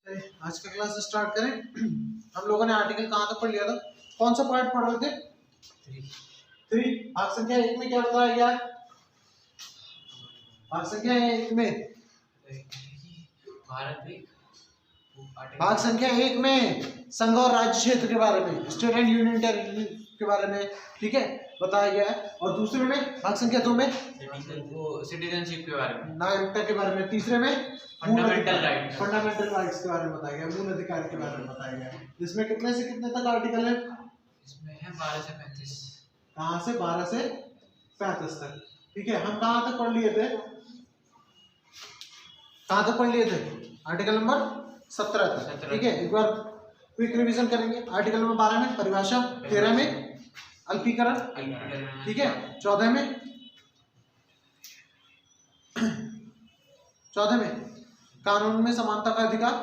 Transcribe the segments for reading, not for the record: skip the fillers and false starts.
आज का class start करें। हम लोगों ने आर्टिकल कहाँ तक पढ़ लिया था? कौन सा पार्ट पढ़ रहे थे? 3। भाग संख्या 1 में क्या बताया गया? भाग संख्या 1 में भाग संख्या 1 में संघ और राज्य क्षेत्र के बारे में, स्टेट एंड यूनियन टेरिटरी के बारे में, ठीक है, बताया गया है। और दूसरे में भाग संख्या 2 में सिटीजनशिप के बारे में, नागरिकता के बारे में। तीसरे में फंडामेंटल राइट्स के बारे में बताया गया, मूल अधिकार के बारे में बताया गया। इसमें कितने से कितने तक आर्टिकल है? इसमें है 12 से 35। कहाँ से? 12 से 35 तक, ठीक है। हम कहाँ तक पढ़ लिए थे? कहाँ तक पढ़ लिए थे? आर्टिकल नंबर 17 तक, ठीक है। एक बार क्विक रिवीजन करेंगे। आर्टिकल नंबर 12 में परिभाषा, 13 में अल्पीकरण, ठीक है, 14 में कानून में समानता का अधिकार,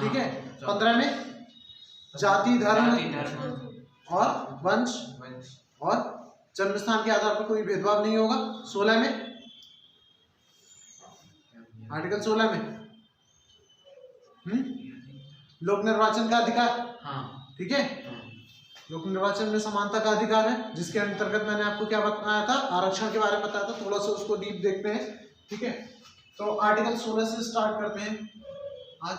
ठीक है, 15 में जाति धर्म और वंश और जन्म स्थान के आधार पर कोई भेदभाव नहीं होगा। 16 में आर्टिकल 16 में लोक निर्वाचन का अधिकार, ठीक है, लोक निर्वाचन में समानता का अधिकार है, जिसके अंतर्गत मैंने आपको क्या बताया था? आरक्षण के बारे में बताया था। थोड़ा सा उसको डीप देखते हैं, ठीक है। तो आर्टिकल 16 से स्टार्ट करते हैं आज।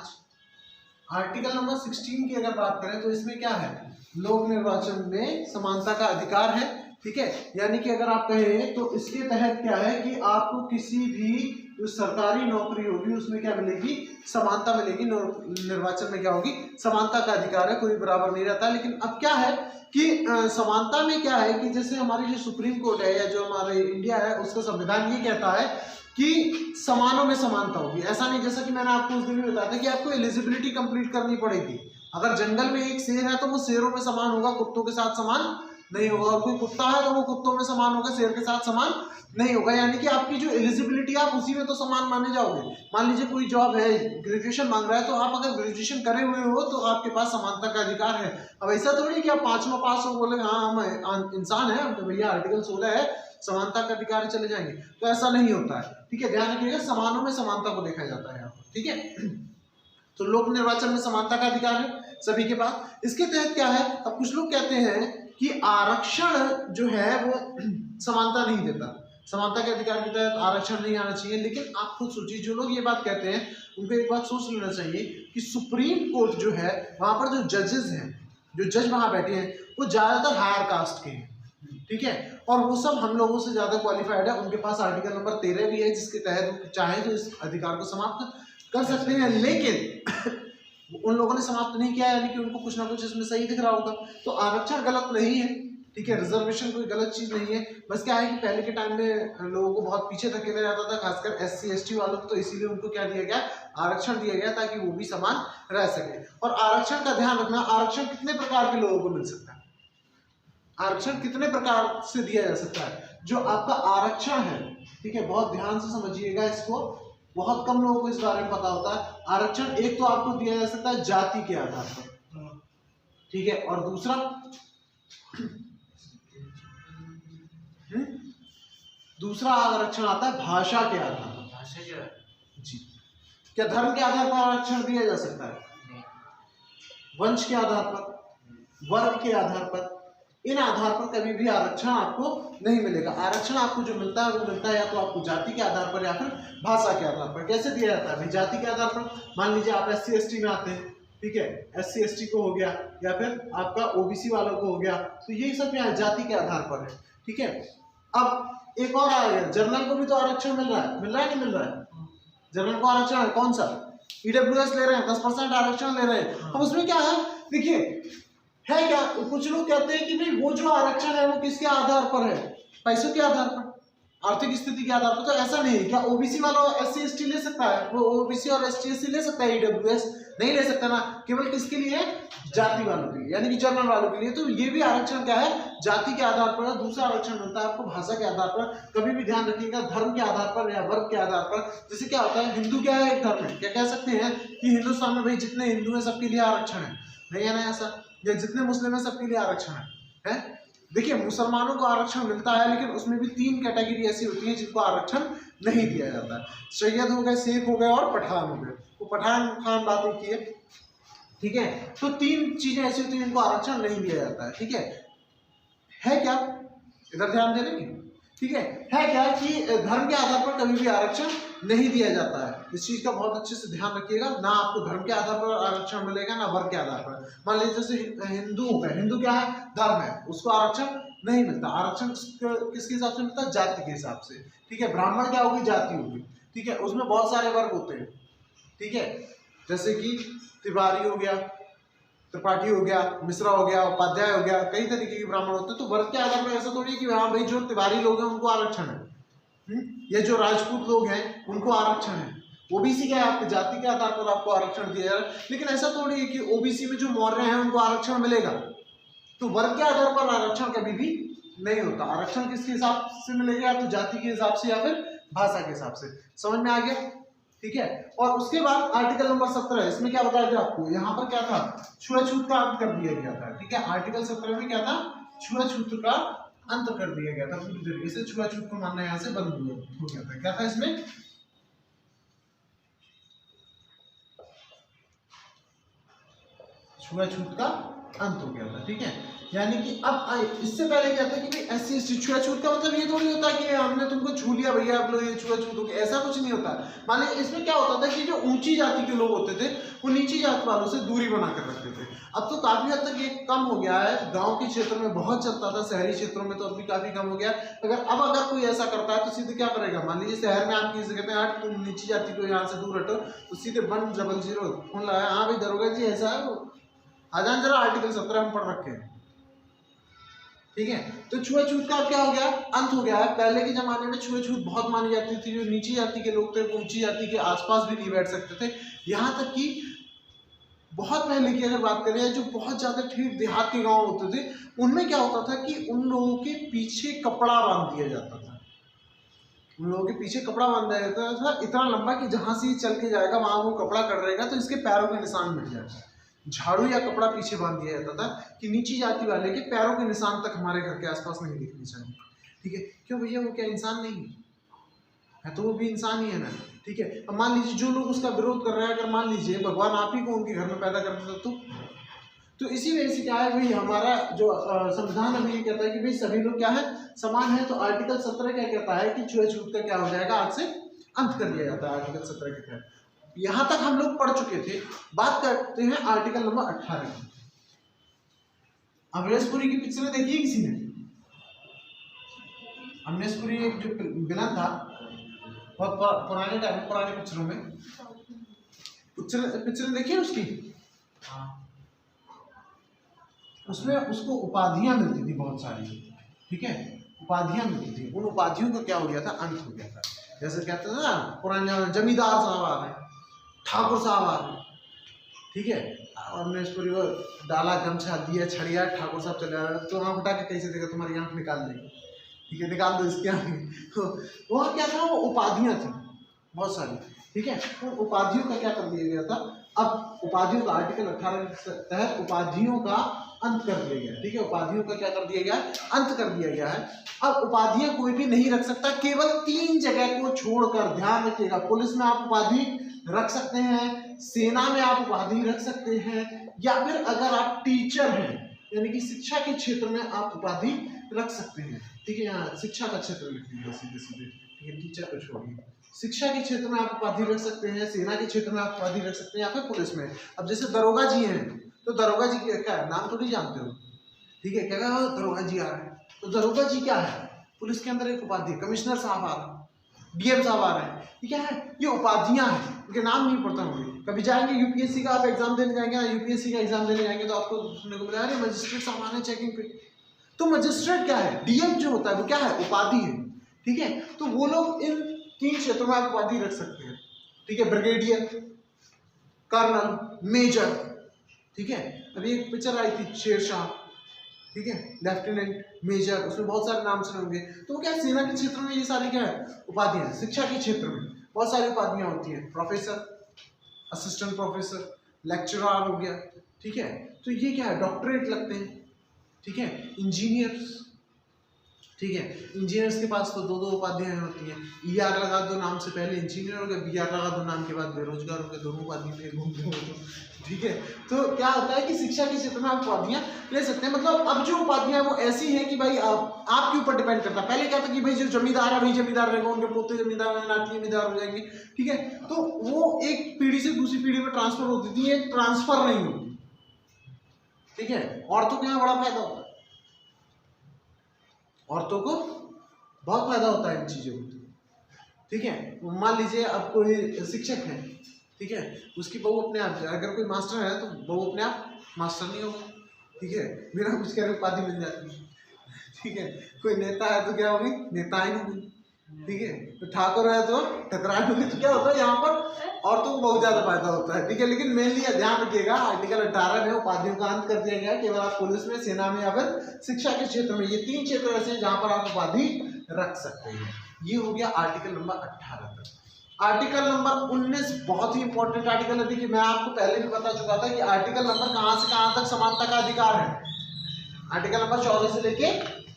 आर्टिकल नंबर 16 की अगर बात करें तो इसमें क्या है? लोक निर्वाचन में समानता का अधिकार है, ठीक है। यानी कि अगर आप कहें तो इसके तहत क्या है कि आपको किसी भी जो सरकारी नौकरी होगी उसमें क्या मिलेगी? समानता मिलेगी। निर्वाचन में क्या होगी? समानता का अधिकार है, कोई बराबर नहीं रहता। लेकिन अब क्या है कि समानता में क्या है कि जैसे हमारी जो सुप्रीम कोर्ट है या जो हमारे इंडिया है उसका संविधान ये कहता है कि समानों में समानता होगी। ऐसा नहीं, जैसा कि मैंने आपको उस दिन भी बताया था कि आपको एलिजिबिलिटी कंप्लीट करनी पड़ेगी। अगर जंगल में एक शेर है तो वो शेरों में समान होगा, कुत्तों के साथ समान नहीं होगा। और कोई कुत्ता है तो वो कुत्तों में समान होगा, शेर के साथ समान नहीं होगा। यानी कि आपकी जो एलिजिबिलिटी है आप उसी में तो समान माने जाओगे। मान लीजिए कोई जॉब है, ग्रेजुएशन मांग रहा है, तो आप अगर ग्रेजुएशन करे हुए हो तो आपके पास समानता का अधिकार है। अब ऐसा थोड़ी कि आप 5वां पास हो बोले हाँ हम इंसान है, तो भैया आर्टिकल 16 है, समानता का अधिकार चले जाएंगे, तो ऐसा नहीं होता है, ठीक है। ध्यान रखिएगा, समानों में समानता को देखा जाता है यहाँ पर, ठीक है। तो लोक निर्वाचन में समानता का अधिकार है सभी के पास। इसके तहत क्या है? अब कुछ लोग कहते हैं कि आरक्षण जो है वो समानता नहीं देता, समानता के अधिकार के तहत आरक्षण नहीं आना चाहिए। लेकिन आप खुद सोचिए, जो लोग ये बात कहते हैं उनको एक बात सोच लेना चाहिए कि सुप्रीम कोर्ट जो है वहां पर जो जजेस हैं, जो जज वहां बैठे हैं, वो ज्यादातर हायर कास्ट के हैं, ठीक है। और वो सब हम लोगों से ज्यादा क्वालिफाइड है। उनके पास आर्टिकल नंबर 13 भी है, जिसके तहत चाहे तो इस अधिकार को समाप्त कर सकते हैं। लेकिन उन लोगों ने समाप्त नहीं किया, यानी कि उनको कुछ ना कुछ इसमें सही दिख रहा होगा। तो आरक्षण गलत नहीं है, ठीक है, रिजर्वेशन कोई गलत चीज नहीं है। बस क्या है कि पहले के टाइम में लोगों को बहुत पीछे धकेला जाता था, खासकर SC ST वालों को, तो इसीलिए उनको क्या दिया गया? आरक्षण दिया गया, ताकि वो भी समान रह सके। और आरक्षण का ध्यान रखना, आरक्षण कितने प्रकार के लोगों को मिल सकता है? आरक्षण कितने प्रकार से दिया जा सकता है? जो आपका आरक्षण है, ठीक है, बहुत ध्यान से समझिएगा इसको, बहुत कम लोगों को इस बारे में पता होता है। आरक्षण एक तो आपको दिया जा सकता है जाति के आधार पर, ठीक है, और दूसरा दूसरा आरक्षण आता है भाषा के आधार पर। जी, क्या धर्म के आधार पर आरक्षण दिया जा सकता है? वंश के आधार पर, वर्ग के आधार पर, इन आधार पर कभी भी आरक्षण आपको नहीं मिलेगा। आरक्षण आपको जो मिलता है वो मिलता है या तो आपको जाति के आधार पर या फिर भाषा के आधार पर। कैसे दिया जाता है भाई? जाति के आधार पर, मान लीजिए आप SC ST में आते हैं, ठीक है, SC ST को हो गया, या फिर आपका OBC वालों को हो गया, तो यही सब क्या है? जाति के आधार पर है, ठीक है। अब एक और आ गया, जनरल को भी तो आरक्षण मिल रहा है, नहीं मिल रहा है? जनरल को आरक्षण है, कौन सा? EWS ले रहे हैं, 10% आरक्षण ले रहे हैं। अब उसमें क्या है? देखिए है क्या, कुछ लोग कहते हैं कि भाई वो जो आरक्षण है वो किसके आधार पर है? पैसों के आधार पर, आर्थिक स्थिति के आधार पर। तो ऐसा नहीं है। क्या OBC वाला SC ST ले सकता है? वो OBC और ST SC ले सकता है, EWS नहीं ले सकता ना। केवल किसके लिए? जाति वालों के लिए, यानी कि जनरल वालों के लिए। तो ये भी आरक्षण क्या है? जाति के आधार पर। दूसरा आरक्षण मिलता है आपको भाषा के आधार पर। कभी भी ध्यान रखिएगा, धर्म के आधार पर या वर्ग के आधार पर। जैसे क्या होता है, हिंदू क्या है? एक धर्म है। क्या कह सकते हैं कि हिंदुस्तान में भाई जितने हिंदू है सबके लिए आरक्षण है? नहीं है ना ऐसा। या जितने मुस्लिम है सबके लिए आरक्षण है? देखिए, मुसलमानों को आरक्षण मिलता है, लेकिन उसमें भी 3 कैटेगरी ऐसी होती है जिनको आरक्षण नहीं दिया जाता है। सैयद हो गए, शेख हो गए और पठान हो गए। तो पठान खान बातें की है, ठीक है। तो 3 चीजें ऐसी होती हैं जिनको आरक्षण नहीं दिया जाता है, ठीक है क्या, इधर ध्यान देने की, ठीक है क्या कि धर्म के आधार पर कभी भी आरक्षण नहीं दिया जाता है। इस चीज का बहुत अच्छे से ध्यान रखिएगा, ना आपको धर्म के आधार पर आरक्षण मिलेगा ना वर्ग के आधार पर। मान लीजिए जैसे हिंदू हो गए, हिंदू क्या है, धर्म है, उसको आरक्षण नहीं मिलता। आरक्षण किसके हिसाब से मिलता है, जाति के हिसाब से, ठीक है। ब्राह्मण क्या होगी, जाति होगी, ठीक है। उसमें बहुत सारे वर्ग होते हैं, ठीक है, जैसे कि तिवारी हो गया, त्रिपाठी हो गया, मिश्रा हो गया, उपाध्याय हो गया, कई तरीके के ब्राह्मण होते हैं। तो वर्ग के आधार पर ऐसा थोड़ी है कि हाँ भाई जो तिवारी लोग हैं उनको आरक्षण है, ये जो राजपूत लोग हैं उनको आरक्षण है। ओबीसी क्या है, आपकी जाति के आधार पर आपको आरक्षण दिया जाए, लेकिन ऐसा थोड़ी है कि ओबीसी में जो मौर्य हैं उनको आरक्षण मिलेगा। तो वर्ग के आधार पर आरक्षण कभी भी नहीं होता। आरक्षण किसके हिसाब से मिलेगा, तो जाति के हिसाब से या फिर भाषा के हिसाब से। समझ में आ गया, ठीक है। और उसके बाद आर्टिकल नंबर 17, इसमें क्या बताया था आपको, यहाँ पर क्या था, छुआछूत का अंत कर दिया गया था, ठीक है। आर्टिकल 17 में क्या था, छुआछूत का अंत कर दिया गया था पूरी तरीके से। छुआछूत को मानना यहाँ से बंद हो गया था। क्या था इसमें, छुआछूत का अंत हो गया था, ठीक है। यानी कि अब इससे पहले क्या था कि भाई SC ST, छुआछूत का मतलब ये थोड़ी होता कि हमने तुमको छू लिया भैया आप लोग ये छुआछूत हो गया, ऐसा कुछ नहीं होता। मान लीजिए इसमें क्या होता था कि जो ऊंची जाति के लोग होते थे वो नीची जाति वालों से दूरी बना कर रखते थे। अब तो काफी हद तक ये कम हो गया है, गाँव के क्षेत्र में बहुत चलता था, शहरी क्षेत्रों में तो अब भी काफी कम हो गया। अगर कोई ऐसा करता है तो सीधे क्या करेगा, मान लीजिए शहर में आप किसी कहते हैं यार तुम नीची जाति को यहाँ से दूर हटो, तो सीधे 100 फोन लगाया, हाँ भाई दरोगा जी ऐसा है, आ जान जरा, आर्टिकल 17 में पढ़ रखे हैं, ठीक है। तो छुआछूत का क्या हो गया, अंत हो गया है। पहले के जमाने में छुआछूत बहुत मानी जाती थी, जो नीची जाति के लोग थे वो ऊंची जाति के आसपास भी नहीं बैठ सकते थे। यहाँ तक कि बहुत पहले की अगर बात करें, जो बहुत ज्यादा ठीक देहात के गांव होते थे उनमें क्या होता था कि उन लोगों के पीछे कपड़ा बांध दिया जाता था। उन लोगों के पीछे कपड़ा बांध दिया जाता था इतना लंबा कि जहां से चल के जाएगा वहां वो कपड़ा कट रहेगा तो इसके पैरों के निशान मिट जाएगा। झाड़ू या कपड़ा पीछे बांध दिया जाता था कि नीची जाति वाले के पैरों के निशान तक हमारे घर के आसपास नहीं दिखने चाहिए, ठीक है। क्यों भैया, वो क्या इंसान नहीं है, तो वो भी इंसान ही है ना, ठीक है। अब मान लीजिए जो लोग उसका विरोध कर रहे हैं, अगर मान लीजिए भगवान आप ही को उनके घर में पैदा कर देता तो इसी वजह से क्या है भाई, हमारा जो संविधान अभी ये कहता है कि भाई सभी लोग क्या है, समान है। तो आर्टिकल 17 क्या कहता है कि छुआछूत का क्या हो जाएगा, आज से अंत कर दिया जाता है आर्टिकल 17 के तहत। यहां तक हम लोग पढ़ चुके थे। बात करते हैं आर्टिकल नंबर 18 की। अमरीशपुरी की पिक्चर देखी है किसी ने? अमरीशपुरी एक जो विलन था बहुत पुराने टाइम, पुराने पिक्चरों में पिक्चर देखी है उसकी? उसमें उसको उपाधियां मिलती थी बहुत सारी, ठीक है, उपाधियां मिलती थी। उन उपाधियों का क्या हो गया था, अंत हो गया था। जैसे कहते थे ना पुराने जमींदार साहब आ रहे, ठाकुर साहब आ रहे, ठीक है। हमने इस पूरी डाला गमछा दिया छड़िया, ठाकुर साहब चले आ रहे, तो आँख उठा के कैसे देगा, तुम्हारी आँख निकाल देंगे, ठीक है, निकाल दो इसकी आँख। तो वहाँ क्या था, वो उपाधियाँ थी बहुत सारी, ठीक है। उन उपाधियों का क्या कर दिया गया था, अब उपाधियों का आर्टिकल 18 के तहत उपाधियों का अंत कर दिया गया, ठीक है। उपाधियों का क्या कर दिया गया, अंत कर दिया गया है। अब उपाधियां कोई भी नहीं रख सकता, केवल 3 जगह को छोड़कर, ध्यान रखिएगा। पुलिस में आप उपाधि रख सकते हैं, सेना में आप उपाधि रख सकते हैं, या फिर अगर आप टीचर हैं यानी कि शिक्षा के क्षेत्र में आप उपाधि रख सकते हैं, ठीक है। यहाँ शिक्षा का क्षेत्र लिख दीजिए सीधे सीधे, ठीक है, टीचर को छोड़िए। शिक्षा के क्षेत्र में आप उपाधि रख सकते हैं, सेना के क्षेत्र में आप उपाधि रख सकते हैं, या फिर पुलिस में। अब जैसे दरोगा जी हैं तो दरोगा जी क्या है, नाम थोड़ी जानते हो, ठीक है, क्या दरोगा जी आ रहे हैं, तो दरोगा जी क्या है, पुलिस के अंदर एक उपाधि। कमिश्नर साहब आ रहे हैं, डीएम साहब आ रहे हैं, ये क्या है, ये उपाधियां हैं, इनके नाम नहीं पड़ता होंगे। कभी जाएंगे यूपीएससी का आप एग्जाम देने जाएंगे, यूपीएससी का एग्जाम देने जाएंगे तो आपको सुनने को मिला, अरे मजिस्ट्रेट साहब आने चेकिंग पे। तो मजिस्ट्रेट क्या है, डीएम जो होता है वो क्या है, उपाधि है, ठीक है। तो वो लोग इन 3 क्षेत्रों में आप उपाधि रख सकते हैं, ठीक है। ब्रिगेडियर, कर्नल, मेजर, ठीक है। अभी एक पिक्चर आई थी शेरशाह, ठीक है, लेफ्टिनेंट, मेजर, उसमें बहुत सारे नाम सुने होंगे। तो क्या सेना के क्षेत्र में ये सारी क्या है, उपाधियां। शिक्षा के क्षेत्र में बहुत सारी उपाधियां होती हैं, प्रोफेसर, असिस्टेंट प्रोफेसर, लेक्चरर हो गया, ठीक है। तो ये क्या है, डॉक्टरेट लगते हैं, ठीक है, इंजीनियर, ठीक है। इंजीनियर्स के पास तो 2-2 उपाधियां होती हैं। ER लगा दो नाम से पहले इंजीनियर हो गए, BR लगा दो नाम के बाद बेरोजगार हो गए, दोनों उपाधि में घूमते हो तो, ठीक है। तो क्या होता है कि शिक्षा के क्षेत्र में आप उपाधियां ले सकते हैं। मतलब अब जो उपाधियां वो ऐसी हैं कि भाई आपके ऊपर डिपेंड करता है। पहले क्या था कि भाई जो जमींदार है वही जमींदार रहेगा, उनके पोते जमींदार हैं, नाती जमींदार हो जाएंगे, ठीक है। तो वो एक पीढ़ी से दूसरी पीढ़ी में ट्रांसफर होती थी, ये ट्रांसफर नहीं होती, ठीक है। औरतों को यहाँ बड़ा फायदा होता है, औरतों को बहुत फायदा होता है इन चीजों को, ठीक है। मान लीजिए अब कोई शिक्षक है, ठीक है, उसकी बहू अपने आप, अगर कोई मास्टर है तो बहू अपने आप मास्टर नहीं होगा, ठीक है, बिना कुछ करे उपाधि मिल जाती है, ठीक है। कोई नेता है तो क्या होगी, नेताएं होगी, ठीक है। तो ठाकुर है तो ठकराएं होगी। तो क्या होता है यहाँ पर औरतों को बहुत ज्यादा फायदा होता है, ठीक है। लेकिन मेनली ध्यान रखिएगा आर्टिकल 18 में उपाधियों का अंत कर दिया गया है, केवल आप पुलिस में, सेना में या फिर शिक्षा के क्षेत्र में, ये 3 क्षेत्र ऐसे हैं जहां पर आप उपाधि रख सकते हैं। ये हो गया आर्टिकल नंबर 18 तक। आर्टिकल नंबर 19 बहुत ही इंपॉर्टेंट आर्टिकल है। देखिए मैं आपको पहले भी बता चुका था कि आर्टिकल नंबर कहां से कहां तक समानता का अधिकार है। आर्टिकल नंबर 14 से लेके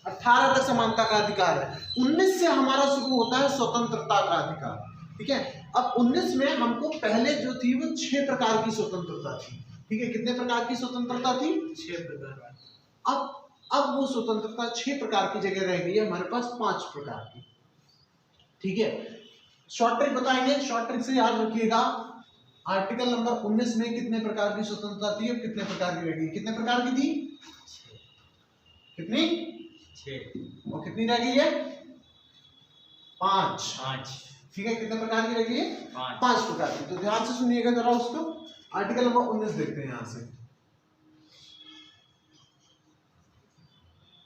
18 तक समानता का अधिकार है। 19 से हमारा शुरू होता है स्वतंत्रता का अधिकार, ठीक है। अब 19 में हमको पहले जो थी वो 6 प्रकार की स्वतंत्रता थी, ठीक है। कितने प्रकार की स्वतंत्रता थी? 6 प्रकार। अब वो स्वतंत्रता 6 प्रकार की जगह रह गई है हमारे पास 5 प्रकार की, ठीक है। शॉर्ट ट्रिक बताएंगे, शॉर्ट ट्रिक से याद रखिएगा। आर्टिकल नंबर 19 में कितने प्रकार की स्वतंत्रता थी और कितने प्रकार की रह गई? कितने प्रकार की थी? कितनी? 6। और कितनी रह गई है? 5, ठीक है। कितने प्रकार की रह गई है? 5 प्रकार की। तो ध्यान से सुनिएगा जरा उसको। आर्टिकल नंबर 19 देखते हैं यहां से।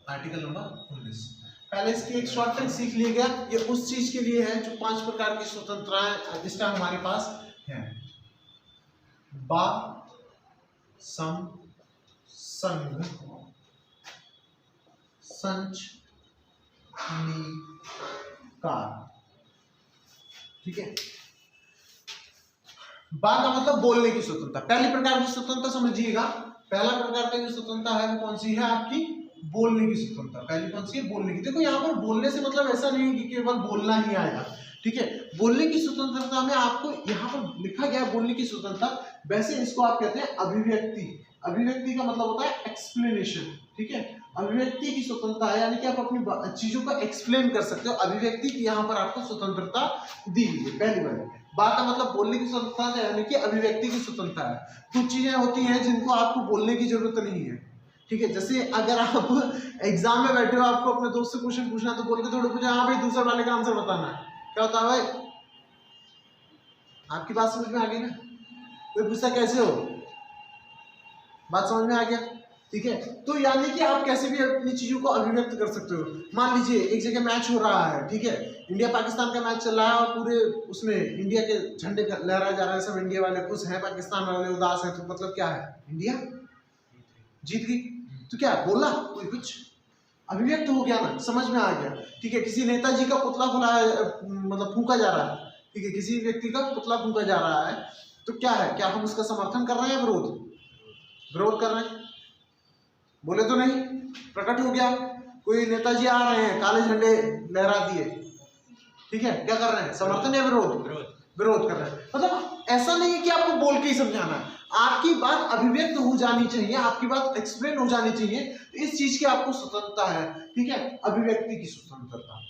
आर्टिकल नंबर 19, पहले इसकी एक शॉर्ट ट्रिक सीख लिया गया। ये उस चीज के लिए है जो 5 प्रकार की स्वतंत्रताएं इस टाइम हमारे पास है। बा, सम, संघ, संच, नी, कार, ठीक है। बा का मतलब बोलने की स्वतंत्रता। पहली प्रकार की स्वतंत्रता समझिएगा। पहला प्रकार का जो स्वतंत्रता है वो कौन सी है आपकी? बोलने की स्वतंत्रता। पहली कौन सी है? बोलने की। देखो यहाँ पर बोलने से मतलब ऐसा नहीं है कि केवल बोलना ही आएगा, ठीक है। बोलने की स्वतंत्रता में आपको यहाँ पर लिखा गया है बोलने की स्वतंत्रता। वैसे इसको आप कहते हैं अभिव्यक्ति। अभिव्यक्ति का मतलब होता है एक्सप्लेनेशन, ठीक है। अभिव्यक्ति की स्वतंत्रता है, यानी कि आप अपनी चीजों को एक्सप्लेन कर सकते हो। अभिव्यक्ति की यहाँ पर आपको स्वतंत्रता दी गई है। पहली बार बात का मतलब बोलने की स्वतंत्रता है, यानी कि अभिव्यक्ति की स्वतंत्रता है। कुछ चीजें होती हैं जिनको आपको बोलने की जरूरत नहीं है, ठीक है। जैसे अगर आप एग्जाम में बैठे हो, आपको अपने दोस्त से क्वेश्चन पूछना है तो बोल के थोड़ा पूछा, हाँ भाई दूसरे वाले का आंसर बताना है, क्या होता है भाई? आपकी बात समझ में आ गई ना? कोई पूछता कैसे हो, बात समझ में आ गया, ठीक है। तो यानी कि आप कैसे भी अपनी चीजों को अभिव्यक्त कर सकते हो। मान लीजिए एक जगह मैच हो रहा है, ठीक है, इंडिया पाकिस्तान का मैच चल रहा है और पूरे उसमें इंडिया के झंडे लहराए जा रहे हैं, सब इंडिया वाले खुश हैं, पाकिस्तान वाले उदास हैं। तो मतलब क्या है? इंडिया जीत गई। तो क्या बोला? कोई कुछ अभिव्यक्त हो गया ना, समझ में आ गया, ठीक है। किसी नेताजी का पुतला मतलब फूंका जा रहा है, ठीक है, किसी व्यक्ति का पुतला फूंका जा रहा है, तो क्या है? क्या हम उसका समर्थन कर रहे हैं? विरोध कर रहे हैं? बोले तो नहीं, प्रकट हो गया। कोई नेताजी आ रहे हैं, काले झंडे लहरा दिए, ठीक है, क्या कर रहे हैं? समर्थन या विरोध कर रहे हैं। मतलब ऐसा नहीं है कि आपको बोल के ही समझाना है, आपकी बात अभिव्यक्त हो जानी चाहिए, आपकी बात एक्सप्लेन हो जानी चाहिए। तो इस चीज की आपको स्वतंत्रता है, ठीक है, अभिव्यक्ति की स्वतंत्रता,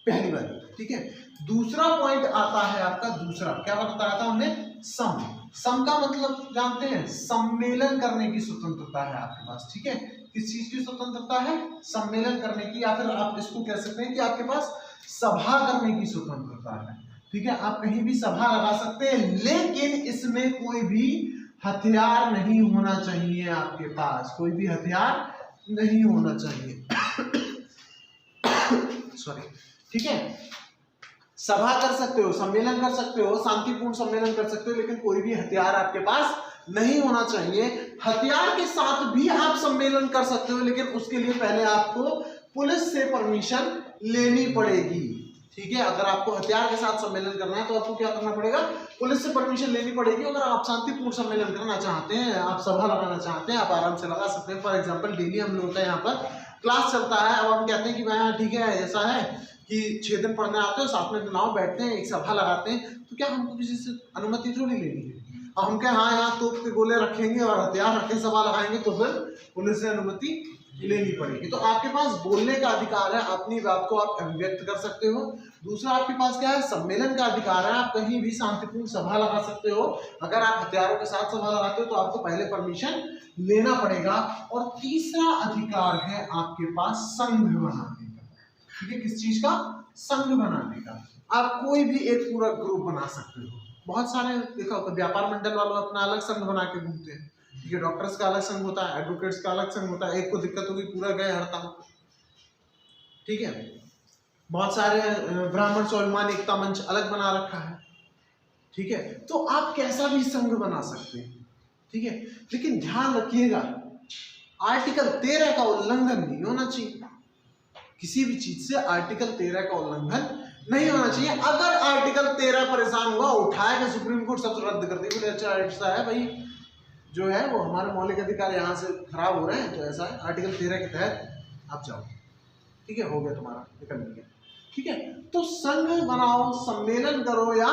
पहली बात, ठीक है। दूसरा पॉइंट आता है आपका, दूसरा क्या बताया था हमने? सम का मतलब जानते हैं? सम्मेलन करने की स्वतंत्रता है आपके पास, ठीक है। किस चीज की स्वतंत्रता है? सम्मेलन करने की, या फिर आप इसको कह सकते हैं कि आपके पास सभा करने की स्वतंत्रता है, ठीक है। आप कहीं भी सभा लगा सकते हैं, लेकिन इसमें कोई भी हथियार नहीं होना चाहिए आपके पास, कोई भी हथियार नहीं होना चाहिए सॉरी, ठीक है। सभा कर सकते हो, सम्मेलन कर सकते हो, शांतिपूर्ण सम्मेलन कर सकते हो, लेकिन कोई भी हथियार आपके पास नहीं होना चाहिए। हथियार के साथ भी आप सम्मेलन कर सकते हो, लेकिन उसके लिए पहले आपको पुलिस से परमिशन लेनी पड़ेगी, ठीक है। अगर आपको हथियार के साथ सम्मेलन करना है तो आपको क्या करना पड़ेगा? पुलिस से परमिशन लेनी पड़ेगी। अगर आप शांतिपूर्ण सम्मेलन करना चाहते हैं, आप सभा लगाना चाहते हैं, आप आराम से लगा सकते हैं। फॉर एग्जांपल डेली हम लोगों का यहाँ पर क्लास चलता है, अब हम कहते हैं कि भाई ठीक है ऐसा है कि 6 दिन पढ़ने आते हो, साथ में नाव बैठते हैं, एक सभा लगाते हैं, तो क्या हमको किसी से अनुमति थोड़ी लेनी है? और हम क्या हाँ यहाँ तोप के गोले रखेंगे और हथियार रखे सभा लगाएंगे तो फिर पुलिस से अनुमति लेनी पड़ेगी। तो आपके पास बोलने का अधिकार है, अपनी बात को आप अभिव्यक्त कर सकते हो। दूसरा आपके पास क्या है, सम्मेलन का अधिकार है, आप कहीं भी शांतिपूर्ण सभा लगा सकते हो। अगर आप हथियारों के साथ सभा लगाते हो तो आपको पहले परमिशन लेना पड़ेगा। और तीसरा अधिकार है आपके पास संघ बनाने का। ठीक है, किस चीज का? संघ बनाने का। आप कोई भी एक पूरा ग्रुप बना सकते हो। बहुत सारे देखा होगा व्यापार मंडल वालों अपना अलग संघ बना के घूमते हैं। ठीक है, डॉक्टर्स का अलग संघ होता है, एडवोकेट्स का अलग संघ होता है, एक को दिक्कत होगी पूरा गए हड़ताल। ठीक है, बहुत सारे ब्राह्मण स्वाभिमान एकता मंच अलग बना रखा है। ठीक है, तो आप कैसा भी संघ बना सकते हैं। ठीक है, लेकिन ध्यान रखिएगा आर्टिकल 13 का उल्लंघन नहीं होना चाहिए। किसी भी चीज से आर्टिकल 13 का उल्लंघन नहीं होना चाहिए। अगर आर्टिकल 13 परेशान हुआ, उठाएगा सुप्रीम कोर्ट, सब रद्द कर दी। अच्छा ऐसा है भाई, जो है वो हमारे मौलिक अधिकार यहाँ से खराब हो रहे हैं, तो ऐसा है आर्टिकल 13 के तहत आप जाओ। ठीक है, हो गया तुम्हारा, निकल गया। ठीक है, तो संघ बनाओ, सम्मेलन करो, या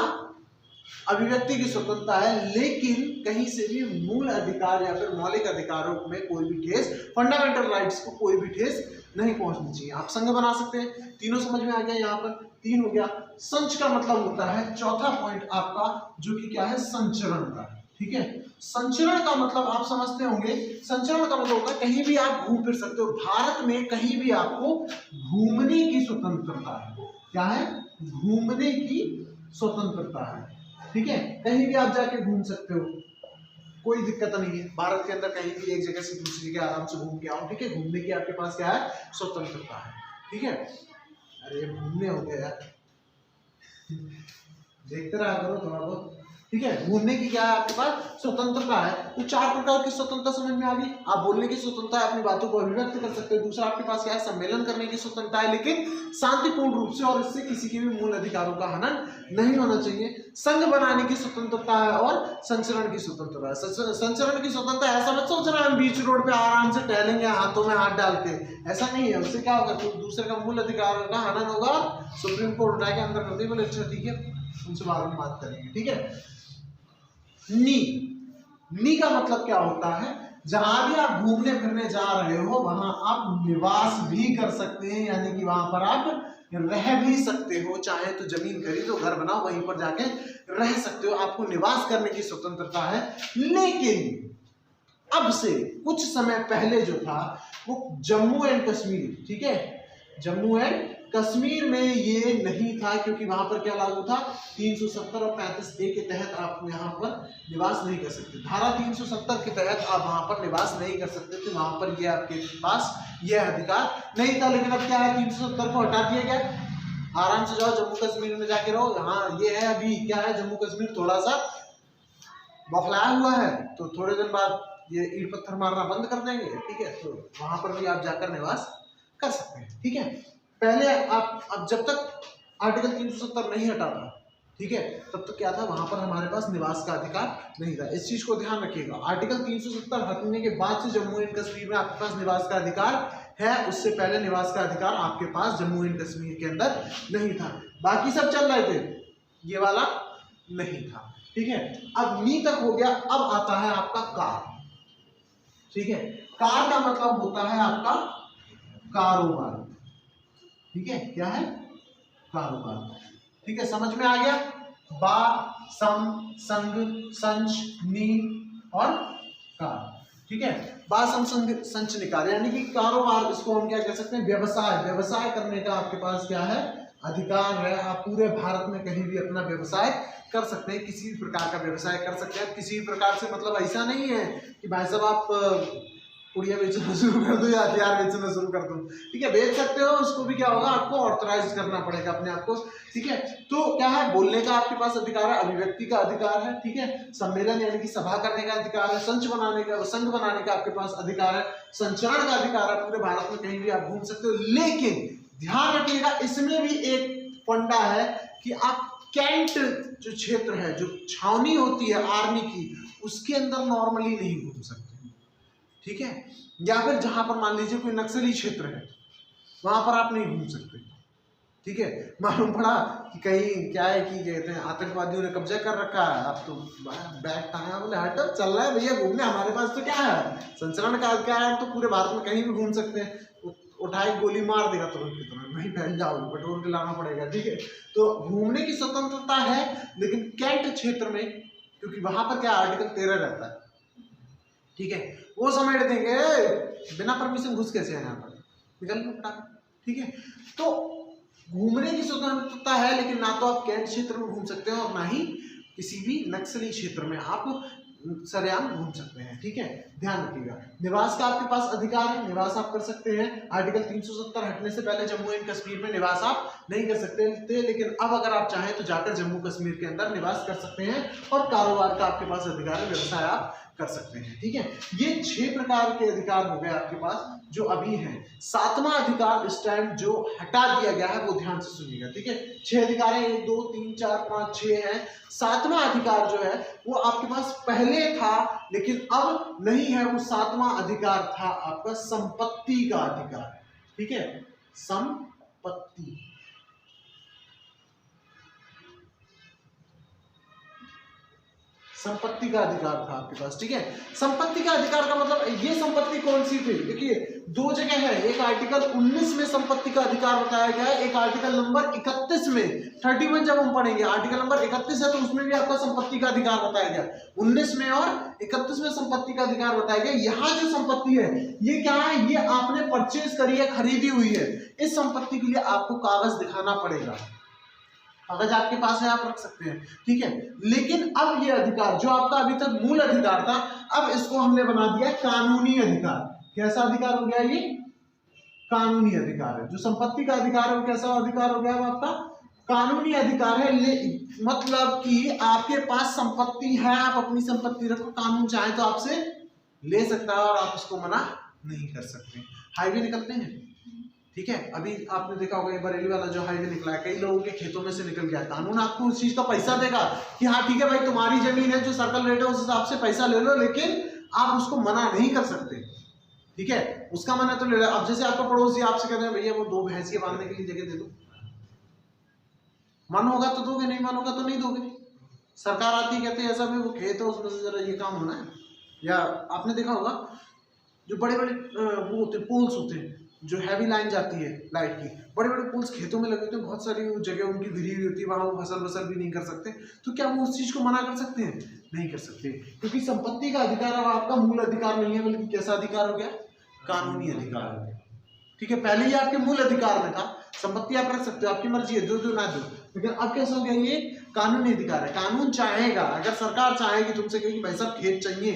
अभिव्यक्ति की स्वतंत्रता है, लेकिन कहीं से भी मूल अधिकार या फिर मौलिक अधिकारों में कोई भी ठेस, फंडामेंटल राइट्स को कोई भी ठेस नहीं पहुंचनी चाहिए। आप संघ बना सकते हैं। तीनों समझ में आ गया, यहाँ पर 3 हो गया। संच का मतलब होता है, चौथा पॉइंट आपका जो कि क्या है, संचरण का। ठीक है, संचरण का मतलब आप समझते होंगे, संचरण का मतलब होता है कहीं भी आप घूम फिर सकते हो। भारत में कहीं भी आपको घूमने की स्वतंत्रता है। क्या है? घूमने की स्वतंत्रता है। ठीक है, कहीं भी आप जाके घूम सकते हो, कोई दिक्कत नहीं है। भारत के अंदर कहीं भी एक जगह से दूसरी जगह आराम से घूम के आओ। ठीक है, घूमने की आपके पास क्या है, स्वतंत्रता है। ठीक है, अरे घूमने हो गया यार, देखते रहा करो थोड़ा बहुत। ठीक है, घूमने की क्या है आपके पास, स्वतंत्रता है। तो 4 प्रकार की स्वतंत्रता समझ में आ गई। आप बोलने की स्वतंत्रता है, अपनी बातों को अभिव्यक्त कर सकते हो। दूसरा आपके पास क्या है, सम्मेलन करने की स्वतंत्रता है, लेकिन शांतिपूर्ण रूप से, और इससे किसी के भी मूल अधिकारों का हनन नहीं होना चाहिए। संघ बनाने की स्वतंत्रता है और संचरण की स्वतंत्रता है। संचरण की स्वतंत्रता ऐसा मत सोच रहे हम बीच रोड पे आराम से टहलेंगे हाथों में हाथ डाल के, ऐसा नहीं है। उससे क्या होगा, तो दूसरे का मूल अधिकारों का हनन होगा। सुप्रीम कोर्ट उठा के अंदर कर दी, बोले अच्छा ठीक है उनसे बाद में बात करेंगे। ठीक है, नी का मतलब क्या होता है, जहां भी आप घूमने फिरने जा रहे हो वहां आप निवास भी कर सकते हैं, यानी कि वहां पर आप रह भी सकते हो। चाहे तो जमीन खरीदो, घर बनाओ, वहीं पर जाके रह सकते हो, आपको निवास करने की स्वतंत्रता है। लेकिन अब से कुछ समय पहले जो था वो जम्मू एंड कश्मीर, ठीक है, जम्मू एंड कश्मीर में ये नहीं था, क्योंकि वहां पर क्या लागू था, 370 और 35A के तहत आप यहाँ पर निवास नहीं कर सकते। धारा 370 के तहत आप वहां पर निवास नहीं कर सकते थे, वहां पर ये आपके पास यह अधिकार नहीं था। लेकिन अब क्या है, 370 को हटा दिया गया, आराम से जाओ जम्मू कश्मीर में जाके रहो। हाँ ये है, अभी क्या है, जम्मू कश्मीर थोड़ा सा बौखलाया हुआ है, तो थोड़े दिन बाद ये ईंट पत्थर मारना बंद कर देंगे। ठीक है, तो वहां पर भी आप जाकर निवास कर सकते हैं। ठीक है, पहले आप, अब जब तक आर्टिकल 370 नहीं हटा था, ठीक है, तब तक क्या था, वहां पर हमारे पास निवास का अधिकार नहीं था। इस चीज को ध्यान रखिएगा। आर्टिकल 370 हटने के बाद से जम्मू एंड कश्मीर में आपके पास निवास का अधिकार है, उससे पहले निवास का अधिकार आपके पास जम्मू एंड कश्मीर के अंदर नहीं था। बाकी सब चल रहे थे, ये वाला नहीं था। ठीक है, अब नी तक हो गया। अब आता है आपका कार। ठीक है, कार का मतलब होता है आपका कारोबार। ठीक है, क्या है, कारोबार। ठीक है, समझ में आ गया। बा, सम, संग, संच, नी और कार। ठीक है, बा, सम, संग, संच, निकार, यानी कि कारोबार, इसको हम क्या कह सकते हैं, व्यवसाय। व्यवसाय करने का आपके पास क्या है, अधिकार है। आप पूरे भारत में कहीं भी अपना व्यवसाय कर सकते हैं, किसी भी प्रकार का व्यवसाय कर सकते हैं। किसी भी प्रकार से मतलब ऐसा नहीं है कि भाई साहब आप पुड़िया बेचना शुरू कर दो या हथियार बेचना शुरू कर दो। ठीक है, बेच सकते हो, उसको भी क्या होगा, आपको ऑथराइज करना पड़ेगा अपने आप को। ठीक है, तो क्या है, बोलने का आपके पास अधिकार है, अभिव्यक्ति का अधिकार है। ठीक है, सम्मेलन यानी कि सभा करने का अधिकार है, संघ बनाने का आपके पास अधिकार है, संचरण का अधिकार है। पूरे भारत में कहीं भी आप घूम सकते हो। लेकिन ध्यान रखिएगा, इसमें भी एक फंडा है कि आप कैंट जो क्षेत्र है, जो छावनी होती है आर्मी की, उसके अंदर नॉर्मली नहीं घूम सकते। ठीक है। या फिर जहां पर मान लीजिए कोई नक्सली क्षेत्र है वहां पर आप नहीं घूम सकते, ठीक है। मालूम पड़ा कि कहीं क्या है कि कहते हैं आतंकवादियों ने कब्जा कर रखा है, अब तो बैग टांगा, बोले हट चल रहा है भैया घूमने, हमारे पास तो क्या है संचरण का क्या है, तो पूरे भारत में कहीं भी घूम सकते हैं, उठाए गोली मार देगा तुरंत की तुरंत, वहीं फैल जाओगे, पेट्रोल के लाना पड़ेगा, ठीक है। तो घूमने की स्वतंत्रता है, लेकिन कैंट क्षेत्र में क्योंकि वहां पर क्या आर्टिकल 13 रहता है, ठीक है, वो समेट देंगे बिना परमिशन घुस कैसे है यहाँ पर, निकल लो, ठीक है। तो घूमने की स्वतंत्रता है, लेकिन ना तो आप कैंट क्षेत्र में घूम सकते हैं और ना ही किसी भी नक्सली क्षेत्र में आप सरेआम घूम सकते हैं, ठीक है। ध्यान रखिएगा, निवास का आपके पास अधिकार है, निवास आप कर सकते हैं। आर्टिकल 370 हटने से पहले जम्मू एंड कश्मीर में निवास आप नहीं कर सकते थे, लेकिन अब अगर आप चाहें तो जाकर जम्मू कश्मीर के अंदर निवास कर सकते हैं और कारोबार का आपके पास अधिकार है, व्यवसाय आप कर सकते हैं, ठीक है। ये 6 प्रकार के अधिकार हो गए आपके पास जो अभी हैं। 7वां अधिकार इस टाइम जो हटा दिया गया है वो ध्यान से सुनिएगा, ठीक है। 6 अधिकार है, 1 2 3 4 5 6 है। 7वां अधिकार जो है वो आपके पास पहले था लेकिन अब नहीं है, वो 7वां अधिकार था आपका संपत्ति का अधिकार, ठीक है। संपत्ति, संपत्ति का अधिकार था आपके पास, ठीक है। संपत्ति का अधिकार का मतलब ये संपत्ति कौन सी थी, देखिए 2 जगह है, एक आर्टिकल 19 में संपत्ति का अधिकार बताया गया है, एक आर्टिकल नंबर 31 में 31 जब हम पढ़ेंगे, आर्टिकल नंबर 31 है तो उसमें भी आपका संपत्ति का अधिकार बताया गया, 19 में और 31 में संपत्ति का अधिकार बताया गया। यहाँ जो संपत्ति है ये क्या है, ये आपने परचेज करी है, खरीदी हुई है, इस संपत्ति के लिए आपको कागज दिखाना पड़ेगा, कागज आपके पास है आप रख सकते हैं, ठीक है। लेकिन अब ये अधिकार जो आपका अभी तक मूल अधिकार था, अब इसको हमने बना दिया कानूनी अधिकार। कैसा अधिकार हो गया ये, कानूनी अधिकार है। जो संपत्ति का अधिकार है वो कैसा अधिकार हो गया वो आपका कानूनी अधिकार है। मतलब कि आपके पास संपत्ति है, आप अपनी संपत्ति रखो, कानून चाहे तो आपसे ले सकता है और आप उसको मना नहीं कर सकते। हाईवे निकलते हैं, ठीक है, अभी आपने देखा होगा ये बरेली वाला जो हाईवे निकला है, कई लोगों के खेतों में से निकल गया, कानून आपको उस चीज का पैसा देगा कि हाँ ठीक है भाई तुम्हारी जमीन है, जो सर्कल रेट है उस हिसाब से पैसा ले लो, लेकिन आप उसको मना नहीं कर सकते, ठीक है। उसका मना तो ले लो। अब जैसे आपका पड़ोसी आपसे कहते हैं भैया वो 2 भैंसियां बांधने के लिए जगह दे दो, मन होगा तो दोगे, नहीं मन होगा तो नहीं दोगे। सरकार आती कहते हैं ऐसा भी वो खेत है उसमें से जरा ये काम होना है। या आपने देखा होगा जो बड़े बड़े वो होते पोल्स होते हैं, जो हैवी लाइन जाती है लाइट की, बड़े बड़े पोल्स खेतों में लगे होते हैं, बहुत सारी जगह उनकी घिरी हुई होती है, वहां वो फसल भी नहीं कर सकते, तो क्या वो उस चीज को मना कर सकते हैं, नहीं कर सकते, क्योंकि संपत्ति का अधिकार अब आपका मूल अधिकार नहीं है, बल्कि कैसा अधिकार हो गया, कानूनी अधिकार हो गया, ठीक है। पहले ही आपके मूल अधिकार में था, संपत्ति आप रख सकते हो, आपकी मर्जी है, दो ना दो, लेकिन अब कैसा हो गया, ये कानूनी अधिकार है। कानून चाहेगा, अगर सरकार चाहेगी तुमसे कहेगी भाई साहब खेत चाहिए,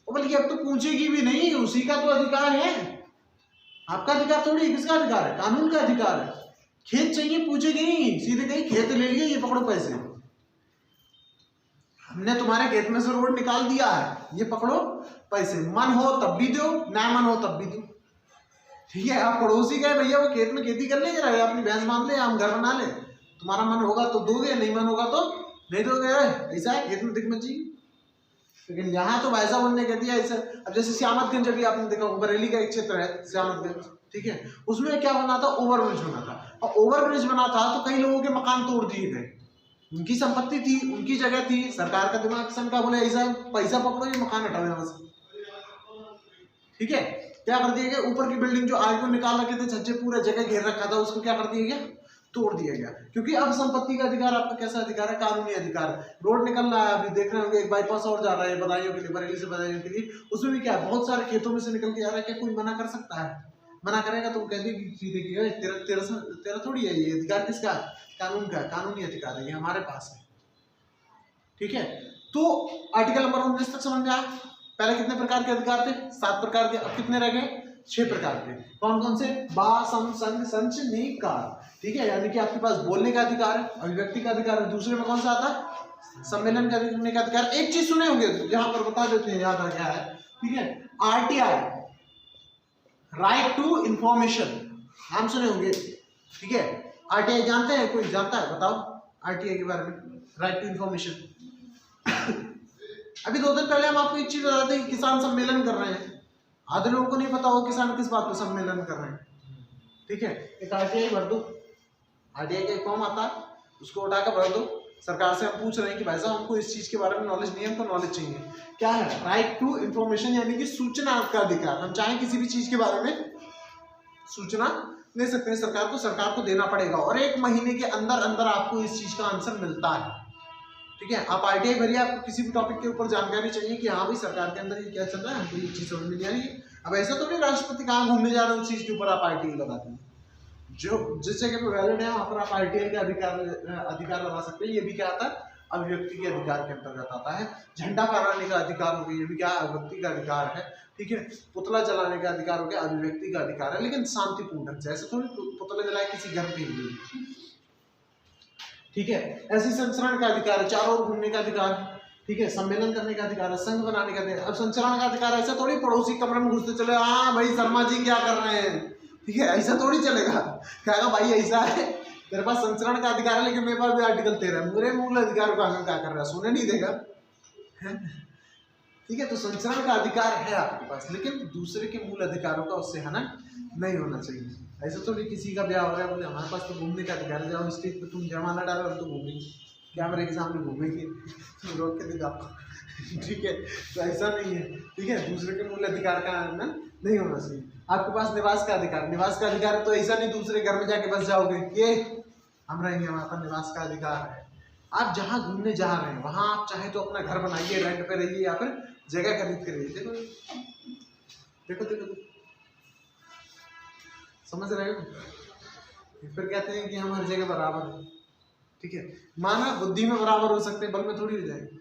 बल्कि अब तो पूछेगी भी नहीं, उसी का तो अधिकार है, आपका अधिकार थोड़ी, किसका अधिकार है, कानून का अधिकार है। खेत चाहिए पूछेगी नहीं, सीधे कहीं खेत ले लिए, ये पकड़ो पैसे, हमने तुम्हारे खेत में से रोड निकाल दिया है, ये पकड़ो पैसे, मन हो तब भी दो, ना मन हो तब भी दो, ठीक है। आप पड़ोसी गए भैया वो खेत में खेती कर ले, जरा अपनी भैंस बांध ले, हम घर बना ले, तुम्हारा मन होगा तो दोगे, नहीं मन होगा तो नहीं दोगे, ऐसा है, खेत में दिख मत चाहिए। लेकिन यहाँ तो भाई साहब उन्होंने कह दिया ऐसा। अब जैसे श्यामतगंज अभी आपने देखा, बरेली का एक क्षेत्र है श्यामतगंज, ठीक है, उसमें क्या बना था, ओवरब्रिज बना था, और ओवरब्रिज बना था तो कई लोगों के मकान तोड़ दिए गए, उनकी संपत्ति थी, उनकी जगह थी, सरकार का दिमाग सनका, बोले ऐसा पैसा पकड़ो, ये मकान हटाओ यहाँ से, ठीक है। क्या कर दिया गया, ऊपर की बिल्डिंग जो आगे को निकाल रखे थे, छज्जे पूरा जगह घेर रखा था, उसको क्या कर दिया गया, तोड़ दिया गया, क्योंकि अब संपत्ति का अधिकार आपका कैसा अधिकार है, कानूनी अधिकार है। रोड निकल रहा है, अभी देख रहे होंगे एक बाईपास और जा रहा है बदायूं के लिए, बरेली से बदायूं के लिए, उसमें भी क्या है, बहुत सारे खेतों में से निकल के जा रहा है, क्या कोई मना कर सकता है, मना करेगा तो कह देगी सीधे कि तेरा थोड़ी है, ये अधिकार किसका है, कानून का, कानूनी अधिकार है, ये हमारे पास है, ठीक है। तो आर्टिकल नंबर 19 तक समझ में आया। पहले कितने प्रकार के अधिकार थे, 7 प्रकार के, अब कितने रह गए, 6 प्रकार के। कौन कौन से, बा सम संग संच निकार, ठीक है, यानी कि आपके पास बोलने का अधिकार है, अभिव्यक्ति का अधिकार है। दूसरे में कौन सा आता है, सम्मेलन करने का अधिकार। एक चीज सुने होंगे यहाँ पर बता देते हैं, याद आ गया है, ठीक है, आरटीआई, राइट टू इंफॉर्मेशन, नाम सुने होंगे, ठीक है। आरटीआई जानते हैं, कोई जानता है, बताओ आरटीआई के बारे में, राइट टू इंफॉर्मेशन। अभी 2 दिन पहले हम आपको एक चीज बताते हैं कि किसान सम्मेलन कर रहे हैं, आधे लोगों को नहीं पता हो किसान किस बात पर सम्मेलन कर रहे हैं। ठीक है, एक आरटीआई भर दो, आरटीआई का एक फॉर्म आता है, उसको उठा कर भर दो। सरकार से हम पूछ रहे हैं कि भाई साहब हमको इस चीज के बारे में नॉलेज नहीं है, हमको नॉलेज चाहिए। क्या है? राइट टू इंफॉर्मेशन, यानी कि सूचना का अधिकार। हम चाहें किसी भी चीज के बारे में सूचना ले सकते हैं, सरकार को देना पड़ेगा, और 1 महीने के अंदर अंदर आपको इस चीज का आंसर मिलता है। ठीक है, आप आरटीआई भरिए, आपको किसी भी टॉपिक के ऊपर जानकारी चाहिए कि हाँ भाई सरकार के अंदर ये क्या चल रहा है, हमको ये चीज समझ में नहीं आ रही है। अब ऐसा तो नहीं राष्ट्रपति कहाँ घूमने जा रहे हैं उस चीज के ऊपर आप आरटीआई लगाते हैं। जो जिस जगह पे वैलिड है वहां पर आप आरटीआई का अधिकार लगा सकते हैं। ये भी क्या आता है? अभिव्यक्ति के अधिकार के अंतर्गत आता है। झंडा फहराने का अधिकार हो गया, ये भी क्या अभिव्यक्ति का अधिकार है। ठीक है, पुतला जलाने का अधिकार हो गया, अभिव्यक्ति का अधिकार है, लेकिन शांतिपूर्ण ढंग से। ऐसे थोड़ी पुतला जलाए किसी घर पे ही। ठीक है, ऐसी संचरण का अधिकार है, चारों ओर घूमने का अधिकार। ठीक है, सम्मेलन करने का अधिकार है, संघ बनाने का अधिकार। अब संचरण का अधिकार ऐसा थोड़ी पड़ोसी कमरे में घुसते चले, हाँ भाई शर्मा जी क्या कर रहे हैं। ठीक है, ऐसा थोड़ी चलेगा, कहेगा भाई ऐसा है तेरे पास संचरण का अधिकार है लेकिन मेरे पास भी आर्टिकल 13 है, मेरे मूल अधिकार को हमें क्या कर रहा है, सोने नहीं देगा। ठीक है, तो संचरण का अधिकार है आपके पास, लेकिन दूसरे के मूल अधिकारों का उससे हनन नहीं होना चाहिए। ऐसा तो नहीं किसी का ब्याह हो रहा है बोले हमारे पास तो घूमने का अधिकार है, जाओ स्टेज पे तुम जमाना डालो हम तो घूमेंगे, कैमरे के सामने घूमेंगे, रोक के देगा आपको। ठीक है, तो ऐसा नहीं है। ठीक है, दूसरे के मूल अधिकार का हनन नहीं होना चाहिए। आपके पास निवास का अधिकार, निवास का अधिकार तो ऐसा नहीं दूसरे घर में जाके बस जाओगे, ये हम रहेंगे, हमारे पास निवास का अधिकार है। आप जहाँ घूमने जा रहे हैं वहां आप चाहे तो अपना घर बनाइए, रेंट पे रहिए, या फिर जगह खरीद के रहिए। देखो देखो देखो, समझ रहे हो? फिर कहते हैं कि हम हर जगह बराबर हैं। ठीक है, माना बुद्धि में बराबर हो सकते हैं, बल में थोड़ी हो जाएंगे।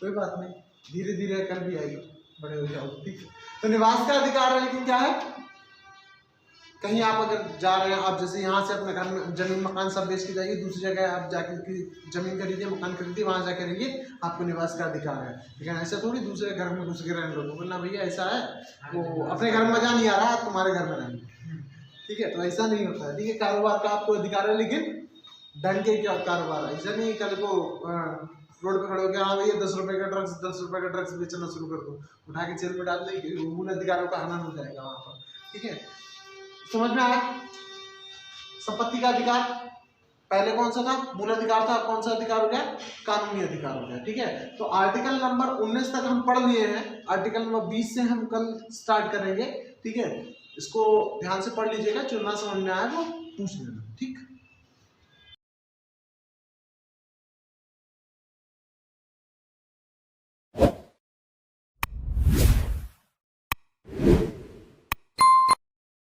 कोई बात नहीं, धीरे धीरे कर भी आएगी, बड़े हो जाओगे। ठीक है, तो निवास का अधिकार है, लेकिन क्या है, कहीं आप अगर जा रहे हैं, आप जैसे यहाँ से अपने घर में जमीन मकान सब बेच के जाइए, दूसरी जगह आप जाके जमीन खरीदिए, मकान खरीदिए, वहां जाके रहिए, आपको निवास का अधिकार है। लेकिन ऐसा थोड़ी दूसरे घर में घुस के रहने लोगों बोलना भैया ऐसा है, वो अपने घर में मजा नहीं आ रहा है, तुम्हारे घर में रहेंगे। ठीक है, तो ऐसा नहीं होता है। ठीक है, कारोबार का आपको अधिकार है, लेकिन ढंग के क्या कारोबार है, ऐसा नहीं कल को रोड पे खड़े हो गया, हाँ भैया 10 रुपए का ड्रग्स बेचना शुरू कर दो, उठा के जेल में डाल देंगे, मूल अधिकारों का हनन हो जाएगा वहां पर। ठीक है, समझ में आया? संपत्ति का अधिकार पहले कौन सा था? मूल अधिकार था। अब कौन सा अधिकार हो गया? कानूनी अधिकार हो गया। ठीक है, तो आर्टिकल नंबर 19 तक हम पढ़ लिए हैं, आर्टिकल नंबर 20 से हम कल स्टार्ट करेंगे। ठीक है, इसको ध्यान से पढ़ लीजिएगा, जो ना समझ में आए वो पूछ लेना। ठीक है।